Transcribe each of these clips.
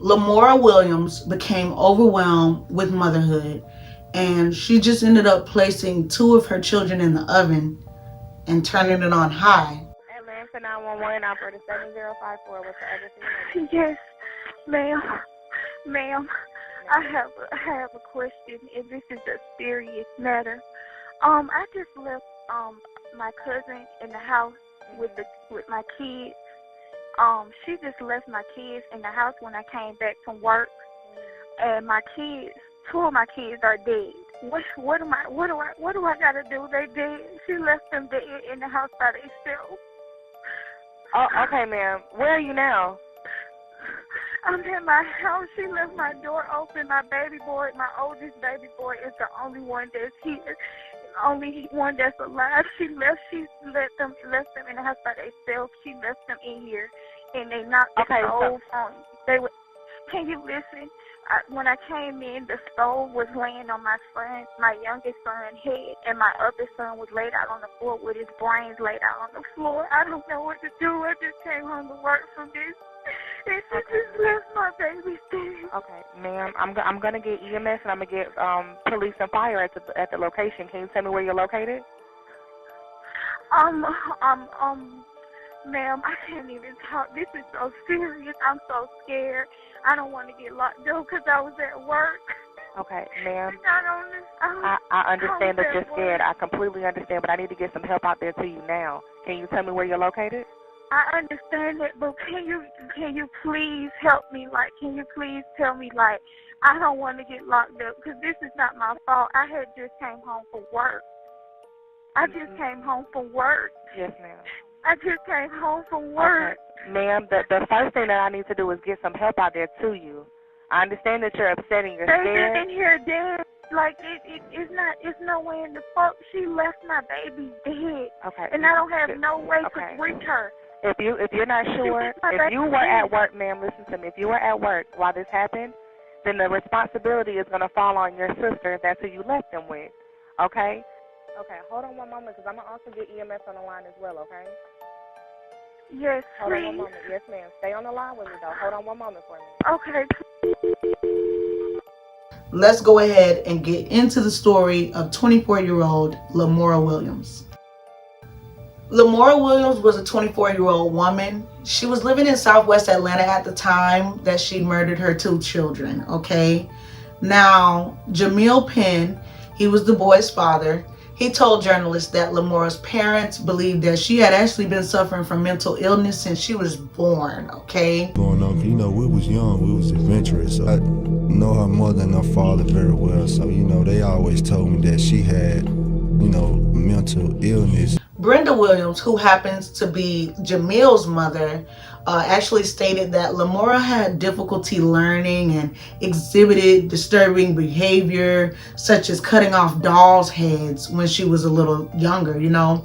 Lamora Williams became overwhelmed with motherhood, and she just ended up placing 2 of her children in the oven and turning it on high. Atlanta 911, operator 7054. What's the address of your Yes, ma'am. Ma'am, I have a question, and this is a serious matter. I just left my cousin in the house with my kids. She just left my kids in the house when I came back from work, and my kids, 2 of my kids are dead. What do I gotta do? They dead. She left them dead in the house by themselves. Oh, okay, ma'am. Where are you now? I'm in my house. She left my door open. My baby boy, my oldest baby boy, is the only one that's here, only one that's alive. She left them in the house by themselves. She left them in here, and they knocked the stove on. Can you listen? When I came in, the stove was laying on my youngest son's head, and my other son was laid out on the floor with his brains laid out on the floor. I don't know what to do. I just came home to work from this, and she just left my baby dead. Okay, ma'am, I'm gonna get EMS, and I'm gonna get police and fire at the location. Can you tell me where you're located? Ma'am, I can't even talk. This is so serious. I'm so scared. I don't want to get locked up because I was at work. Okay, ma'am. I understand that you're scared. I completely understand, but I need to get some help out there to you now. Can you tell me where you're located? I understand that, but can you please help me? Like, can you please tell me, like, I don't want to get locked up because this is not my fault. I had just came home from work. Came home from work. Yes, ma'am. I just came home from work. Okay. Ma'am, the first thing that I need to do is get some help out there to you. I understand that you're upset and you're scared. They in here dead. Like, it's no way in the fuck. She left my baby dead. Okay. And I don't have no way to reach her. If you're not sure, if you were at work, ma'am, listen to me. If you were at work while this happened, then the responsibility is going to fall on your sister, and that's who you left them with. Okay? Okay, hold on one moment, because I'm going to also get EMS on the line as well, okay? Yes, Hold please. on one moment. Yes, ma'am. Stay on the line with me, though. Hold on one moment for me. Okay. Let's go ahead and get into the story of 24-year-old Lamora Williams. Lamora Williams was a 24-year-old woman. She was living in Southwest Atlanta at the time that she murdered her 2 children, okay? Now, Jamil Penn, he was the boy's father. He told journalists that Lamora's parents believed that she had actually been suffering from mental illness since she was born, okay? Going on, you know, we was young, we was adventurous. So I know her mother and her father very well, so, you know, they always told me that she had, you know, mental illness. Brenda Williams, who happens to be Jamil's mother, actually stated that Lamora had difficulty learning and exhibited disturbing behavior, such as cutting off dolls' heads when she was a little younger, you know.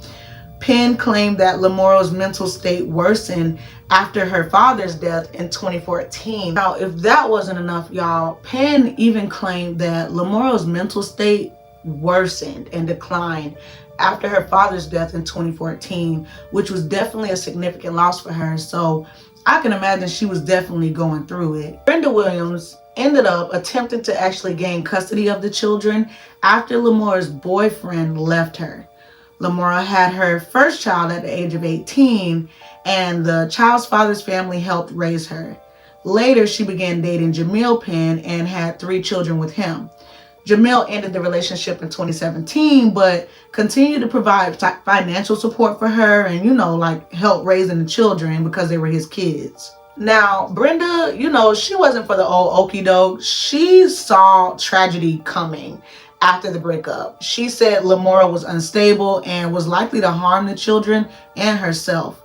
Penn claimed that Lamora's mental state worsened after her father's death in 2014. Now, if that wasn't enough, y'all, Penn even claimed that Lamora's mental state worsened and declined after her father's death in 2014, which was definitely a significant loss for her. So I can imagine she was definitely going through it. Brenda Williams ended up attempting to actually gain custody of the children after Lamora's boyfriend left her. Lamora had her first child at the age of 18, and the child's father's family helped raise her. Later, she began dating Jamil Penn and had 3 children with him. Jamil ended the relationship in 2017, but continued to provide financial support for her and, you know, like help raising the children because they were his kids. Now, Brenda, you know, she wasn't for the old okie doke. She saw tragedy coming after the breakup. She said Lamora was unstable and was likely to harm the children and herself.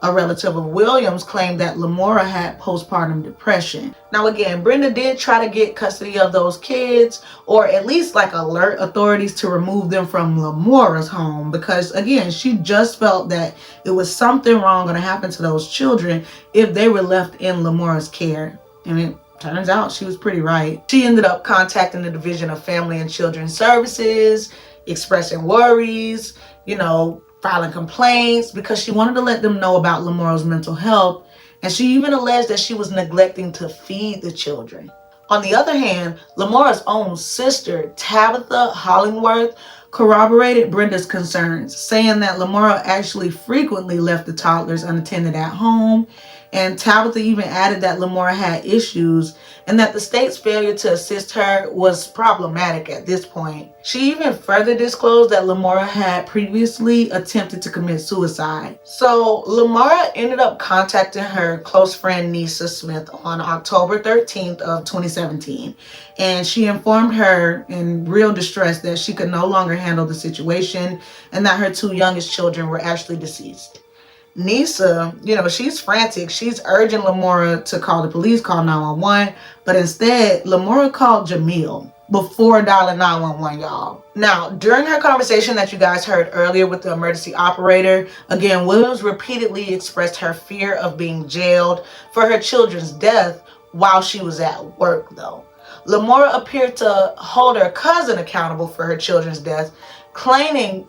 A relative of Williams claimed that Lamora had postpartum depression. Now again, Brenda did try to get custody of those kids, or at least like alert authorities to remove them from Lamora's home, because again, she just felt that it was something wrong going to happen to those children if they were left in Lamora's care. And it turns out she was pretty right. She ended up contacting the Division of Family and Children's Services, expressing worries, you know, filing complaints, because she wanted to let them know about Lamora's mental health And she even alleged that she was neglecting to feed the children. On the other hand, Lamora's own sister, Tabitha Hollingworth, corroborated Brenda's concerns, saying that Lamora actually frequently left the toddlers unattended at home, and Tabitha even added that Lamora had issues and that the state's failure to assist her was problematic at this point. She even further disclosed that Lamora had previously attempted to commit suicide. So Lamora ended up contacting her close friend Nisa Smith on October 13th of 2017, and she informed her in real distress that she could no longer handle the situation and that her two youngest children were actually deceased. Nisa, she's frantic. She's urging Lamora to call the police, call 911, but instead, Lamora called Jamil before dialing 911, y'all. Now, during her conversation that you guys heard earlier with the emergency operator, again, Williams repeatedly expressed her fear of being jailed for her children's death while she was at work, though. Lamora appeared to hold her cousin accountable for her children's death, claiming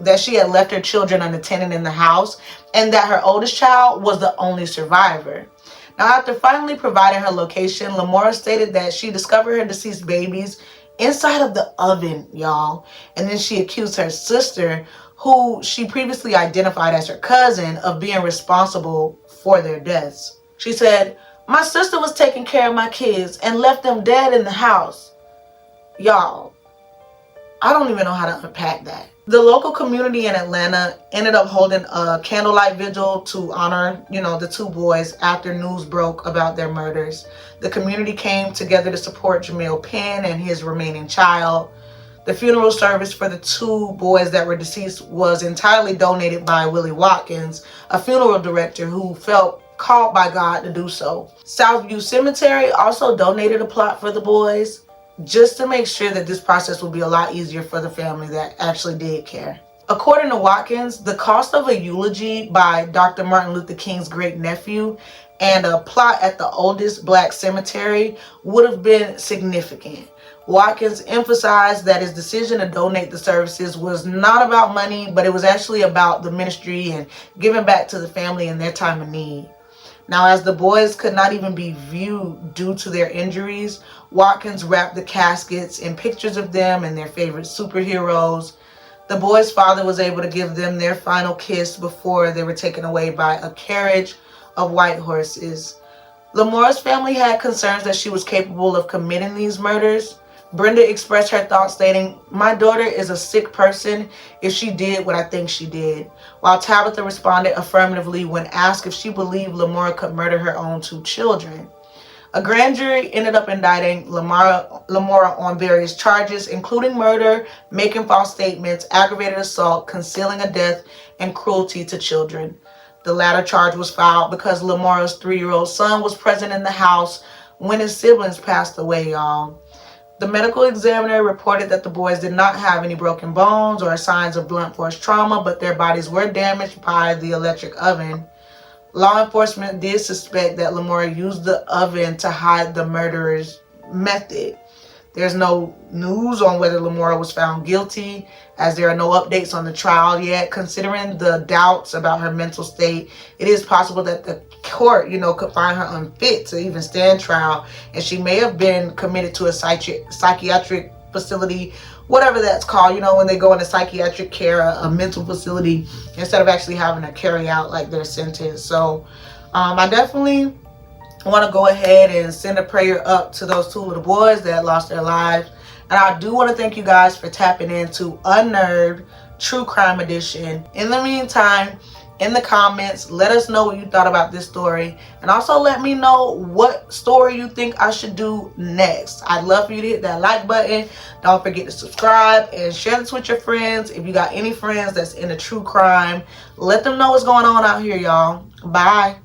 that she had left her children unattended in the house and that her oldest child was the only survivor. Now, after finally providing her location, Lamora stated that she discovered her deceased babies inside of the oven, y'all. And then she accused her sister, who she previously identified as her cousin, of being responsible for their deaths. She said, "My sister was taking care of my kids and left them dead in the house." Y'all, I don't even know how to unpack that. The local community in Atlanta ended up holding a candlelight vigil to honor, the two boys after news broke about their murders. The community came together to support Jamil Penn and his remaining child. The funeral service for the two boys that were deceased was entirely donated by Willie Watkins, a funeral director who felt called by God to do so. Southview Cemetery also donated a plot for the boys, just to make sure that this process will be a lot easier for the family that actually did care. According to Watkins, the cost of a eulogy by Dr. Martin Luther King's great-nephew and a plot at the oldest black cemetery would have been significant. Watkins emphasized that his decision to donate the services was not about money, but it was actually about the ministry and giving back to the family in their time of need. Now, as the boys could not even be viewed due to their injuries, Watkins wrapped the caskets in pictures of them and their favorite superheroes. The boys' father was able to give them their final kiss before they were taken away by a carriage of white horses. Lamora's family had concerns that she was capable of committing these murders. Brenda expressed her thoughts stating, "My daughter is a sick person if she did what I think she did," while Tabitha responded affirmatively when asked if she believed Lamora could murder her own two children. A grand jury ended up indicting Lamora on various charges, including murder, making false statements, aggravated assault, concealing a death, and cruelty to children. The latter charge was filed because Lamora's 3-year-old son was present in the house when his siblings passed away, y'all. The medical examiner reported that the boys did not have any broken bones or signs of blunt force trauma, but their bodies were damaged by the electric oven. Law enforcement did suspect that Lamora used the oven to hide the murderer's method. There's no news on whether Lamora was found guilty, as there are no updates on the trial yet. Considering the doubts about her mental state, it is possible that the court, could find her unfit to even stand trial, and she may have been committed to a psychiatric facility, whatever that's called, when they go into psychiatric care, a mental facility, instead of actually having to carry out like their sentence. So I definitely want to go ahead and send a prayer up to those two little boys that lost their lives. And I do want to thank you guys for tapping into Unnerved True Crime Edition. In the meantime, in the comments, let us know what you thought about this story, and also let me know what story you think I should do next. I'd love for you to hit that like button. Don't forget to subscribe and share this with your friends. If you got any friends that's into true crime, let them know what's going on out here, y'all. Bye.